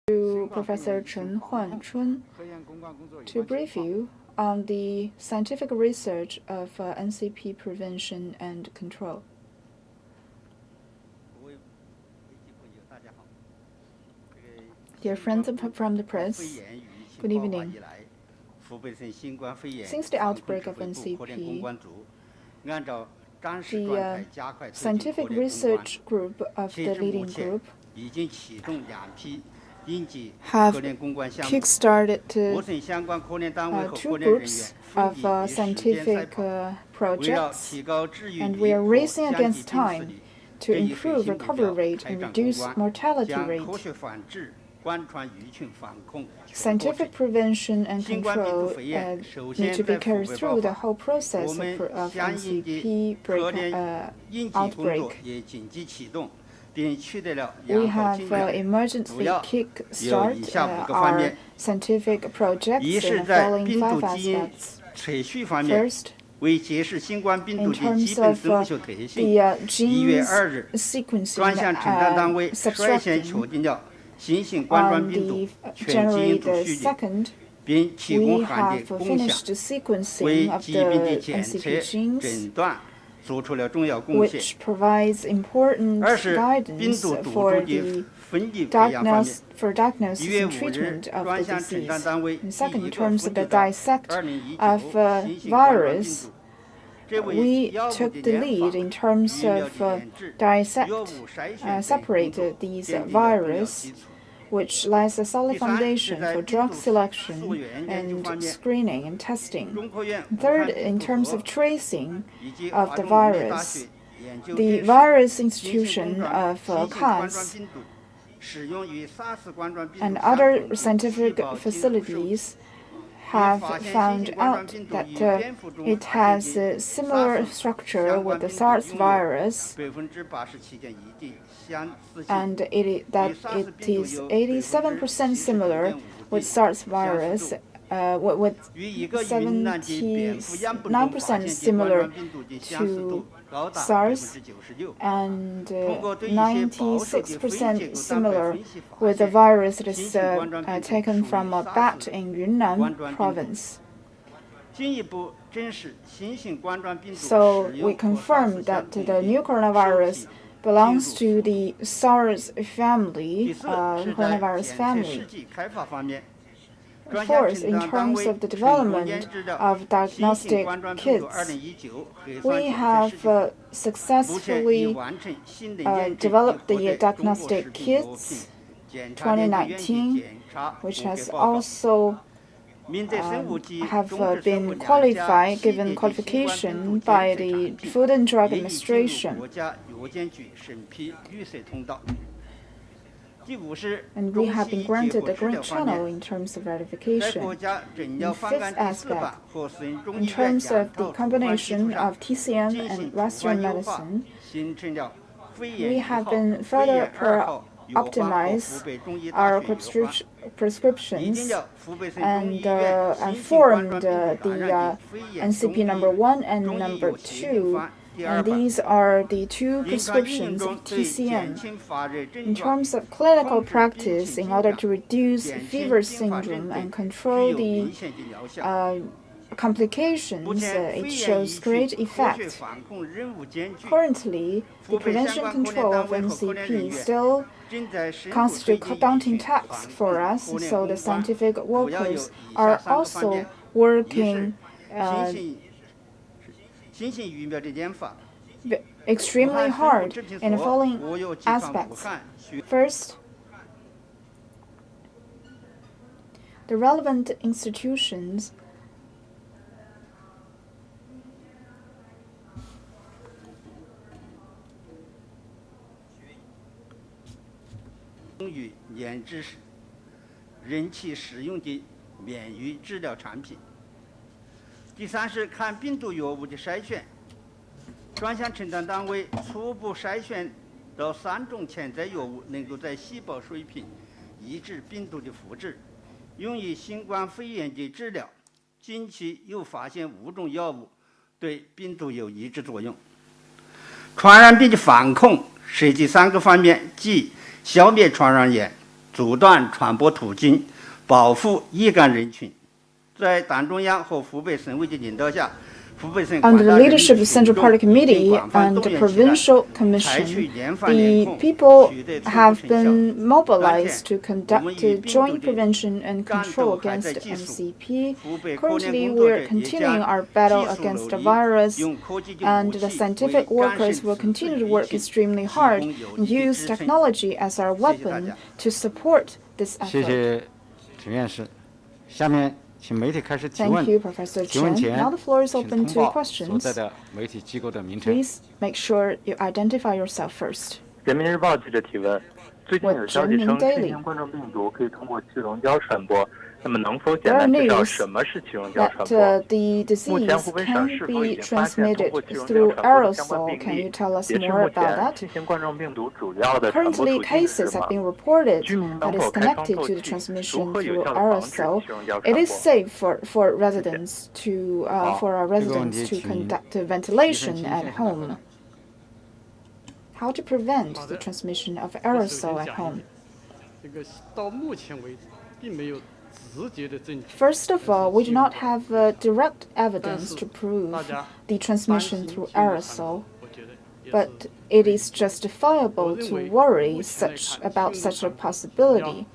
to Professor Chen Huanchun to brief you on the scientific research of NCP prevention and control. Dear friends from the press, good evening. Since the outbreak of NCP, the scientific research group of the leading group have kick-started two groups of scientific projects, and we are racing against time to improve recovery rate and reduce mortality rate. Scientific prevention and control need to be carried through the whole process of NCP outbreak. We have emergently kick-start our scientific projects in the following 5 aspects. First, in terms of the genes sequencing subtracting, on the January the 2nd, we have finished the sequencing of the NCP genes, which provides important guidance for the diagnosis and treatment of the disease. And second, in terms of the dissect of virus, we took the lead in terms of separate these virus, which lies a solid foundation for drug selection and screening and testing. Third, in terms of tracing of the virus, the virus institution of CAS and other scientific facilities have found out that it has a similar structure with the SARS virus, and that it is 87% similar with SARS virus, with 79% similar to SARS, and 96% similar with the virus that is taken from a bat in Yunnan Province. So we confirmed that the new coronavirus belongs to the SARS family, coronavirus family. Fourth, in terms of the development of diagnostic kits, we have successfully developed the diagnostic kits 2019, which has also have been qualified, given qualification by the Food and Drug Administration. And we have been granted the Green Channel in terms of ratification. The fifth aspect, in terms of the combination of TCM and Western medicine, we have been further optimize our prescriptions and formed the NCP number 1 and number 2. And these are the two prescriptions of TCM. In terms of clinical practice, in order to reduce fever syndrome and control the complications, it shows great effect. Currently, the prevention control of NCP still constitutes a daunting task for us, so the scientific workers are also working extremely hard in the following aspects. First, the relevant institutions第三是看病毒药物的筛选，专项承担单位初步筛选到3种潜在药物能够在细胞水平抑制病毒的复制，用于新冠肺炎的治疗。近期又发现5种药物对病毒有抑制作用。传染病的防控涉及3个方面，即消灭传染源、阻断传播途径，保护易感人群。在党中央和湖北省卫计领导下， Under the leadership of the Central Party Committee and the Provincial Commission, the people have been mobilized to conduct a joint prevention and control against NCP. Currently, we are continuing our battle against the virus, and the scientific workers will continue to work extremely hard and use technology as our weapon to support this effort. 谢谢陈院士。下面 Thank you, Professor Chen. Now the floor is open to questions. Please make sure you identify yourself first. 人民日报记者提问：最近有消息称，新型冠状病毒可以通过气溶胶传播，那么能否简单介绍什么是气溶胶传播？ The disease can be transmitted through aerosol. Can you tell us more about that? 新型冠状病毒主要的传播途 Currently, 径是 cases 什 have 么？ been reported 居民 that 能 is 否开窗 connected 透 to the 气？ transmission 如何有 through 效地防止 aerosol. 气溶胶 It 传 is 播？ safe for residents to for our residents to conduct ventilation at home. How to prevent the transmission of aerosol at home? First of all, we do not have direct evidence to prove the transmission through aerosol, but it is justifiable to worry about such a possibility.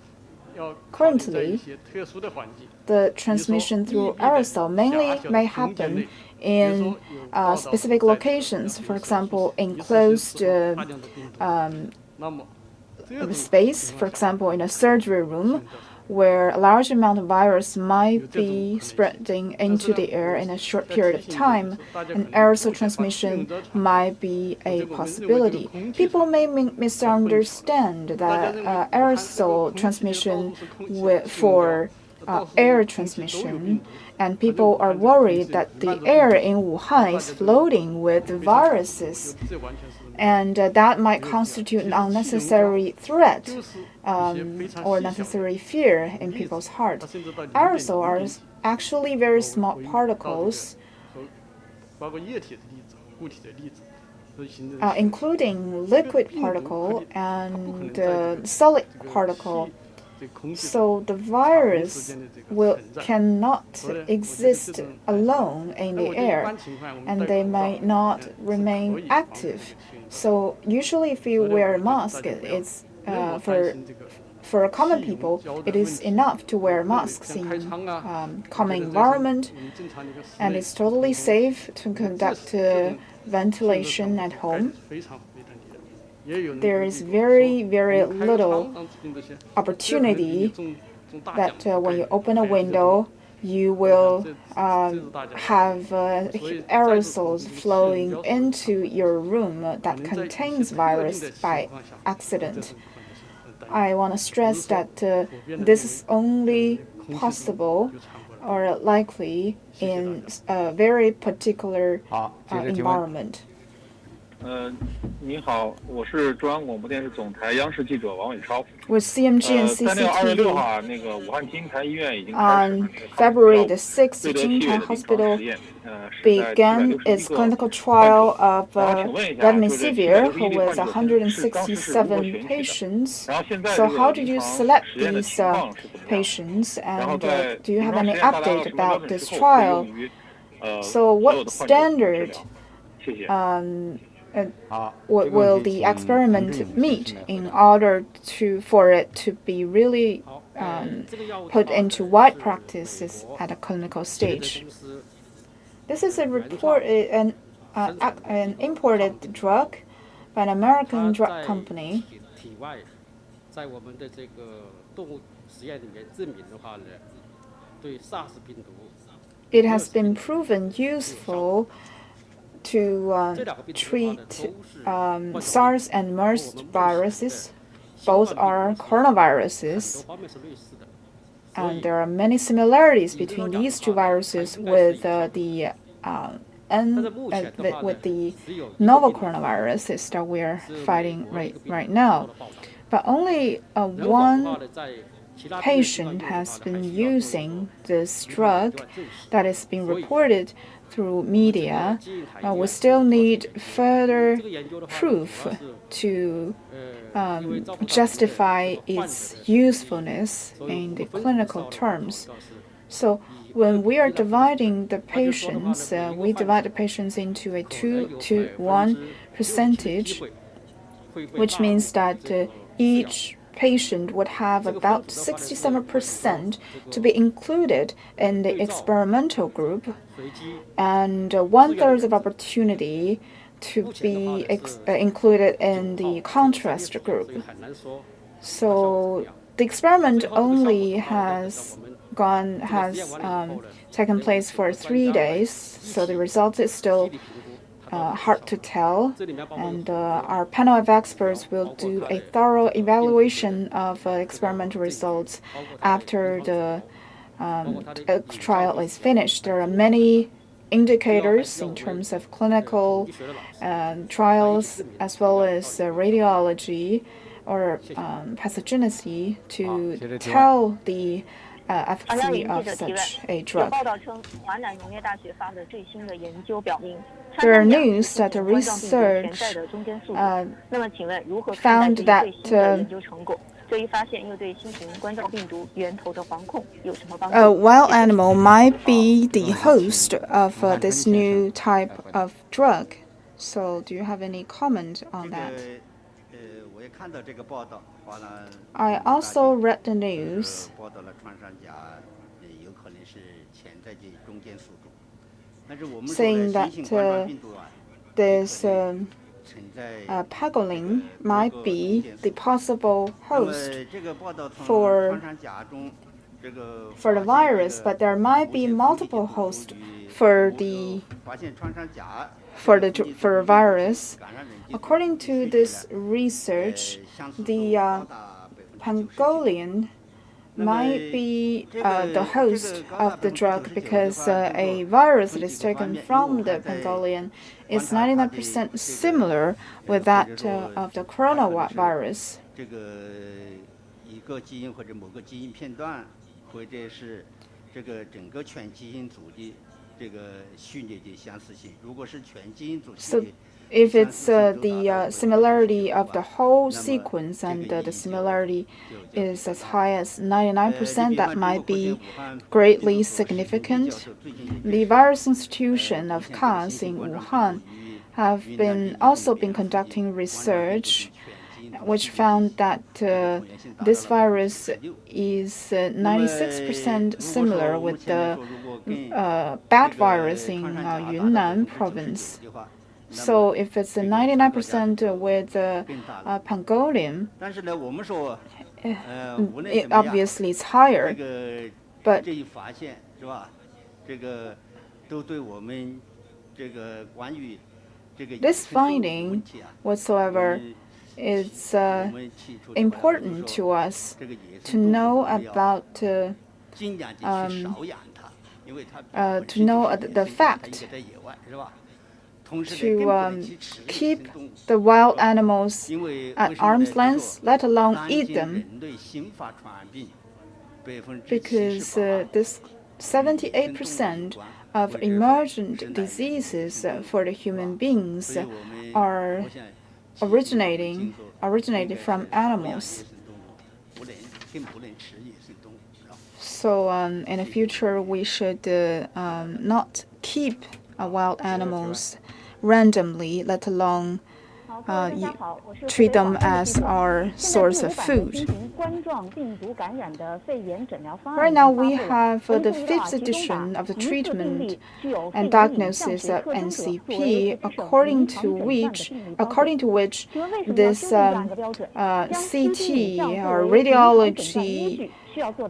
Currently, the transmission through aerosol mainly may happen in specific locations, for example, enclosed space, for example, in a surgery room, where a large amount of virus might be spreading into the air in a short period of time, and aerosol transmission might be a possibility. People may misunderstand that aerosol transmission for air transmission, and people are worried that the air in Wuhan is floating with viruses, and that might constitute an unnecessary threat or necessary fear in people's heart. Aerosols are actually very small particles, including liquid particle and solid particle. So the virus cannot exist alone in the air, and they may not remain active. So usually, if you wear a mask, it's for common people, it is enough to wear masks in common environment, and it's totally safe to conduct ventilation at home. There is very, very little opportunity that when you open a window, you will have aerosols flowing into your room that contains virus by accident. I want to stress that this is only possible or likely in a very particular environment. 您好，我是中央广播电视总台央视记者王伟超。With CMG and CCTV. 号那个武汉金坛医院已经 On February the 6th, Jintan Hospital began its clinical trial of remdesivir with 167 patients. So how did you select these patients, and do you have any update about this trial? So what standard what will the experiment meet in order for it to be really put into wide practices at a clinical stage? This is an imported drug by an American drug company. It has been proven useful to treat SARS and MERS viruses. Both are coronaviruses, and there are many similarities between these two viruses with the novel coronaviruses that we are fighting right now. But only one patient has been using this drug that is being reported through media, we still need further proof to justify its usefulness in the clinical terms. So when we are dividing the patients, we divide the patients into a 2-to-1 percentage, which means that each patient would have about 67% to be included in the experimental group, and 1/3 of opportunity to be included in the contrast group. So the experiment only has taken place for 3 days, so the result is still hard to tell, and our panel of experts will do a thorough evaluation of experimental results after the trial is finished. There are many indicators in terms of clinical trials as well as radiology or pathogenicity to tell the efficacy of such a drug. There are news that the research found that a wild animal might be the host of this new type of drug. So do you have any comment on that? I also read the news saying that this pangolin might be the possible host for the virus, but there might be multiple hosts for the virus. According to this research, the pangolin might be the host of the drug because a virus that is taken from the pangolin is 99% similar with that of the coronavirus. So if it's the similarity of the whole sequence and the similarity is as high as 99%, that might be greatly significant. The Virus Institution of CAS in Wuhan have also been conducting research which found that this virus is 96% similar with the bat virus in Yunnan Province. So if it's 99% with pangolin, it obviously is higher. But this finding whatsoever is important to us to know about the fact to keep the wild animals at arm's length, let alone eat them, because this 78% of emergent diseases for the human beings are originated from animals. So in the future, we should not keep wild animals randomly, let alone treat them as our source of food. Right now, we have the 5th edition of the treatment and diagnosis of NCP, according to which this CT or radiology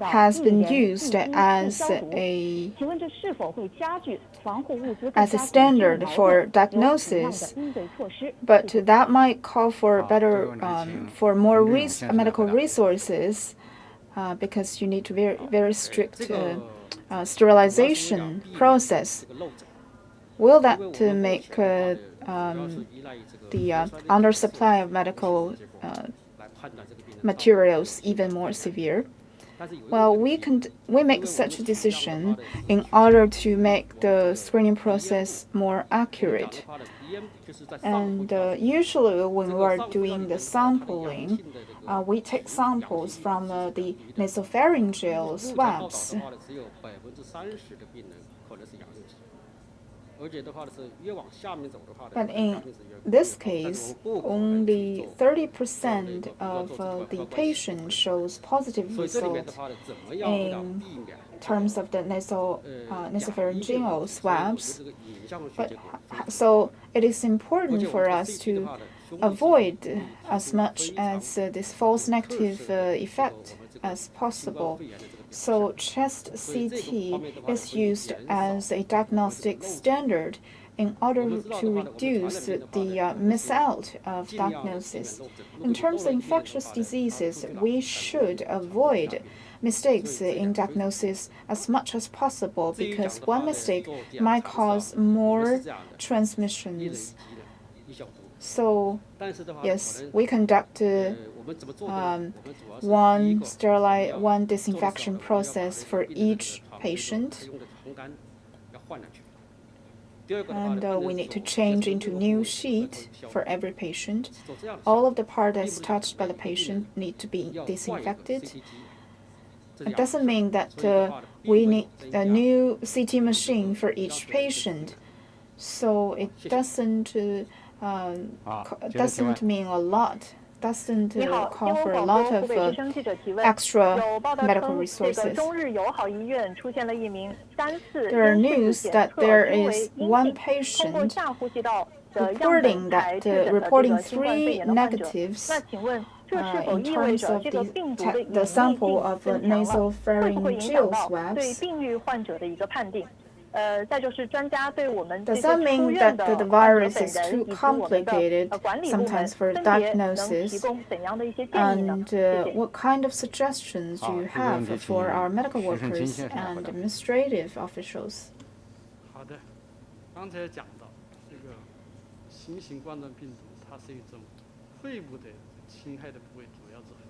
has been used as a standard for diagnosis, but that might call for for more medical resources because you need to very strict sterilization process. Will that make the undersupply of medical materials even more severe? Well, we make such a decision in order to make the screening process more accurate. And usually when we're doing the sampling, we take samples from the nasopharyngeal swabs. But in this case, only 30% of the patient shows positive result in terms of the nasopharyngeal swabs. So it is important for us to avoid as much as this false negative effect as possible. So chest CT is used as a diagnostic standard in order to reduce the miss out of diagnosis. In terms of infectious diseases, we should avoid mistakes in diagnosis as much as possible because one mistake might cause more transmissions. So, yes, we conduct one disinfection process for each patient. And we need to change into new sheet for every patient. All of the parts that's touched by the patient need to be disinfected. It doesn't mean that we need a new CT machine for each patient. So it doesn't mean a lot. Doesn't call for a lot of extra medical resources. There are news that there is one patient reporting 3 negatives in terms of the sample of nasopharyngeal swabs. Does that mean that the virus is too complicated sometimes for diagnosis? And what kind of suggestions do you have for our medical workers and administrative officials?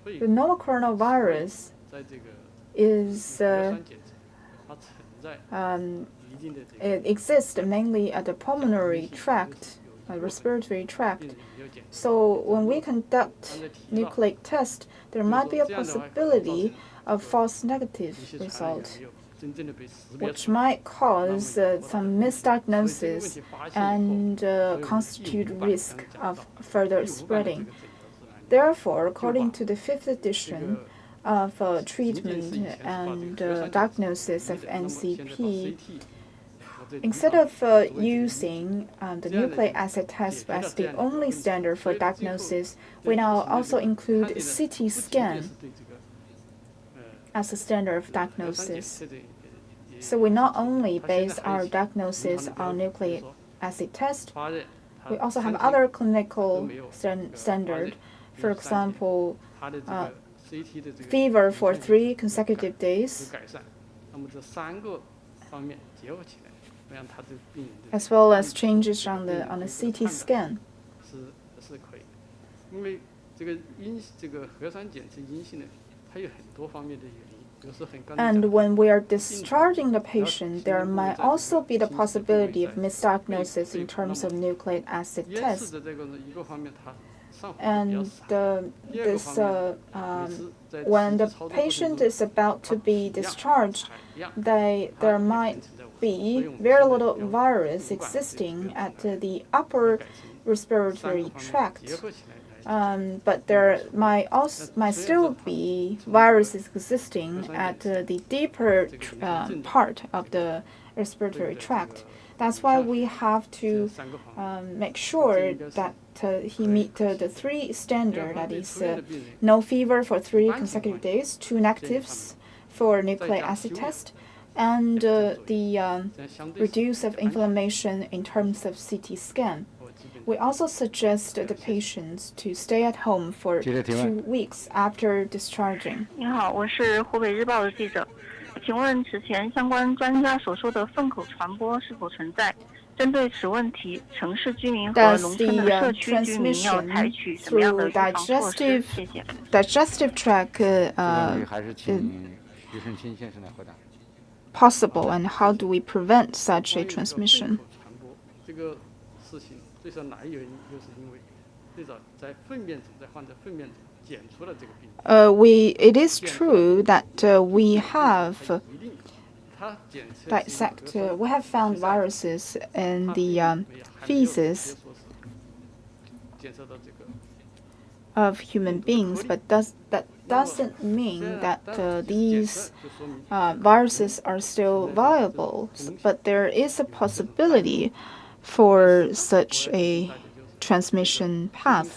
The novel coronavirus is it exists mainly at the pulmonary tract, respiratory tract. So when we conduct nucleic test, there might be a possibility of false negative result, which might cause some misdiagnosis and constitute risk of further spreading. Therefore, according to the 5th edition of treatment and diagnosis of NCP, instead of using the nucleic acid test as the only standard for diagnosis, we now also include CT scan as a standard of diagnosis. So we not only base our diagnosis on nucleic acid test, we also have other clinical standard. For example, fever for 3 consecutive days, as well as changes on the CT scan. And when we are discharging the patient, there might also be the possibility of misdiagnosis in terms of nucleic acid test. And when the patient is about to be discharged, there might be very little virus existing at the upper respiratory tract. But there might still be viruses existing at the deeper part of the respiratory tract. That's why we have to make sure that he meet the 3 standard, that is no fever for 3 consecutive days, 2 negatives for nucleic acid test, and the reduce of inflammation in terms of CT scan. We also suggest the patients to stay at home for 2 weeks after discharging. 您好，我是湖北日报的记者。请问此前相关专家所说的粪口传播是否存在？针对此问题，城市居民和农村的社区居民要采取什么样的预防措施？谢谢。Digestive tract possible, and how do we prevent such a transmission? It is true that we have found viruses in the feces of human beings, but that doesn't mean that these viruses are still viable. But there is a possibility for such a transmission path.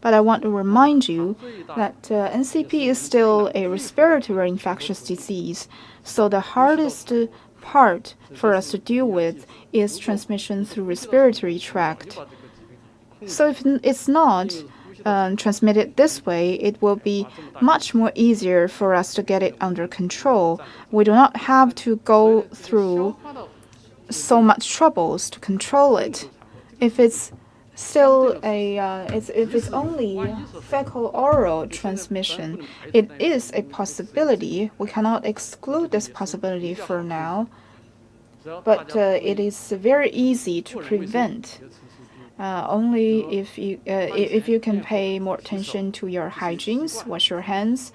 But I want to remind you that NCP is still a respiratory infectious disease, so the hardest part for us to deal with is transmission through respiratory tract. So if it's not transmitted this way, it will be much more easier for us to get it under control. We do not have to go through so much troubles to control it. If it's still if it's only fecal-oral transmission, it is a possibility. We cannot exclude this possibility for now, but it is very easy to prevent. Only if you can pay more attention to your hygiene, wash your hands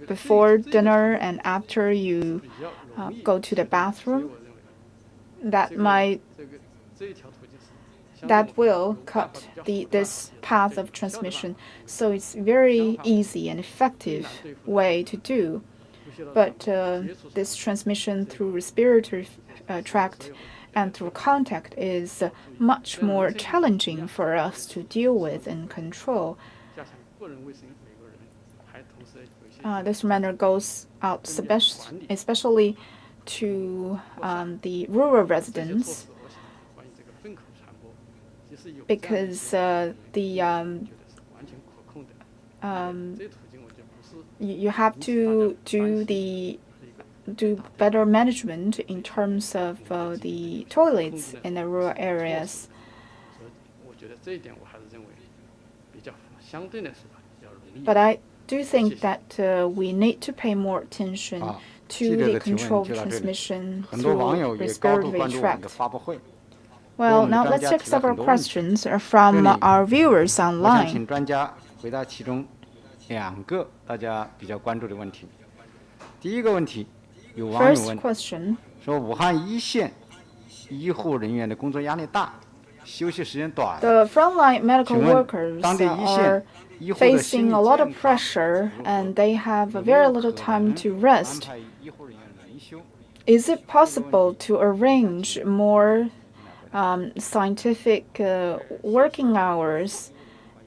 before dinner and after you go to the bathroom. That will cut this path of transmission. So it's very easy and effective way to do. But this transmission through respiratory tract and through contact is much more challenging for us to deal with and control. This matter goes out especially to the rural residents, because you have to do better management in terms of the toilets in the rural areas. But I do think that we need to pay more attention to the control of transmission through respiratory tract. Well, now let's take several questions from our viewers online. First question. The frontline medical workers are facing a lot of pressure and they have very little time to rest. Is it possible to arrange more scientific working hours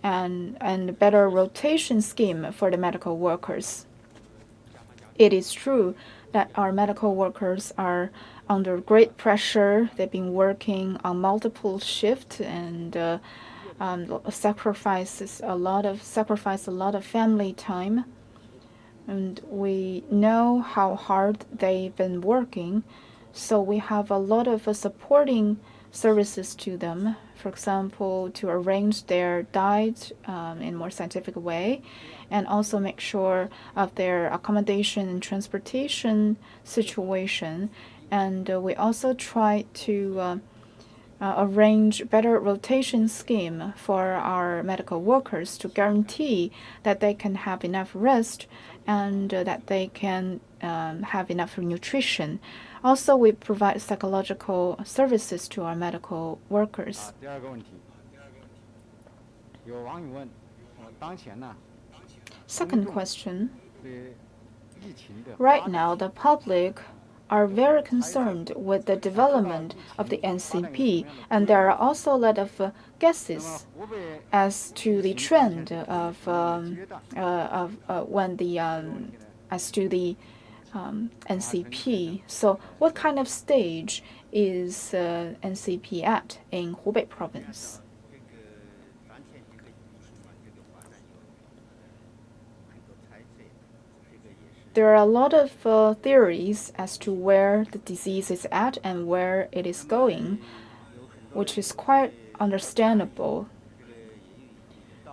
and better rotation scheme for the medical workers? It is true that our medical workers are under great pressure. They've been working on multiple shifts and sacrifice a lot of family time. And we know how hard they've been working, so we have a lot of supporting services to them. For example, to arrange their diet in a more scientific way, and also make sure of their accommodation and transportation situation. And we also try to arrange better rotation scheme for our medical workers to guarantee that they can have enough rest and that they can have enough nutrition. Also, we provide psychological services to our medical workers. Second question. Right now, the public are very concerned with the development of the NCP, and there are also a lot of guesses as to the trend of NCP. So, what kind of stage is NCP at in Hubei Province? There are a lot of theories as to where the disease is at and where it is going, which is quite understandable.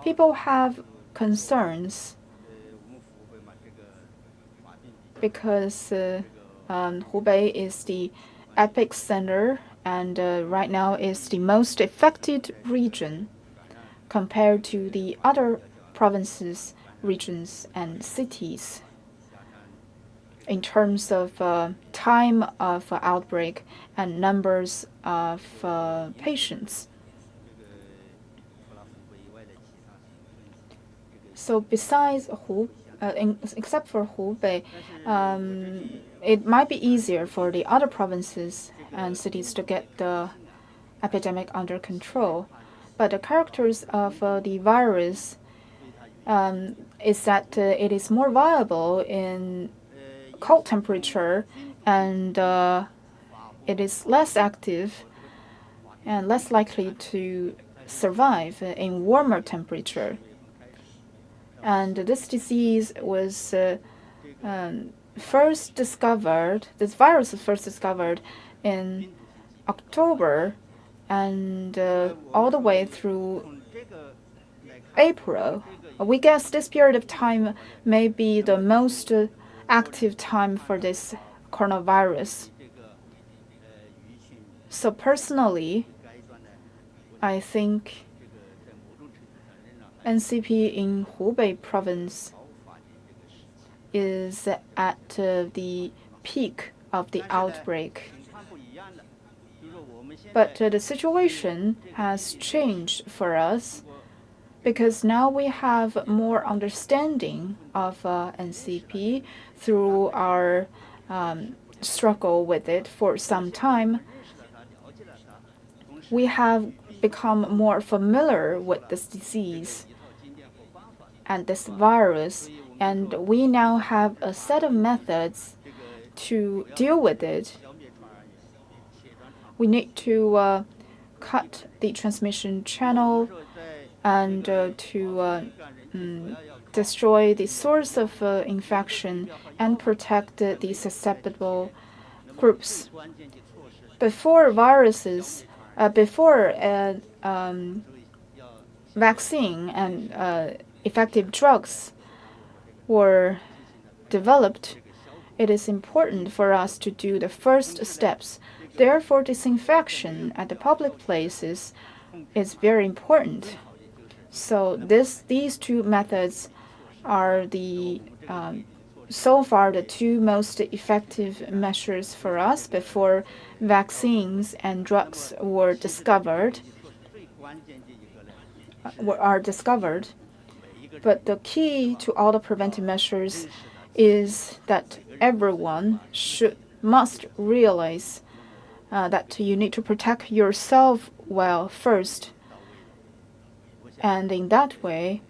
People have concerns because Hubei is the epicenter and right now is the most affected region compared to the other provinces, regions, and cities in terms of time of outbreak and numbers of patients. So besides except for Hubei, it might be easier for the other provinces and cities to get the epidemic under control. But the characters of the virus is that it is more viable in cold temperature and it is less active and less likely to survive in warmer temperature. And this disease was first discovered, this virus was first discovered in October and all the way through April. We guess this period of time may be the most active time for this coronavirus. So personally, I think NCP in Hubei Province is at the peak of the outbreak. But the situation has changed for us because now we have more understanding of NCP through our struggle with it for some time. We have become more familiar with this disease and this virus, and we now have a set of methods to deal with it. We need to cut the transmission channel and to destroy the source of infection and protect the susceptible groups. Before vaccine and effective drugs were developed, it is important for us to do the first steps. Therefore, disinfection at the public places is very important. So these two methods are so far the two most effective measures for us before vaccines and drugs are discovered. But the key to all the preventive measures is that everyone must realize that you need to protect yourself well first. And in that way,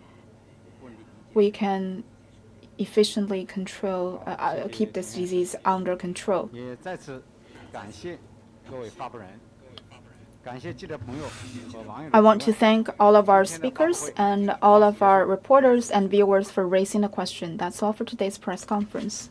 we can efficiently keep this disease under control. I want to thank all of our speakers and all of our reporters and viewers for raising the question. That's all for today's press conference.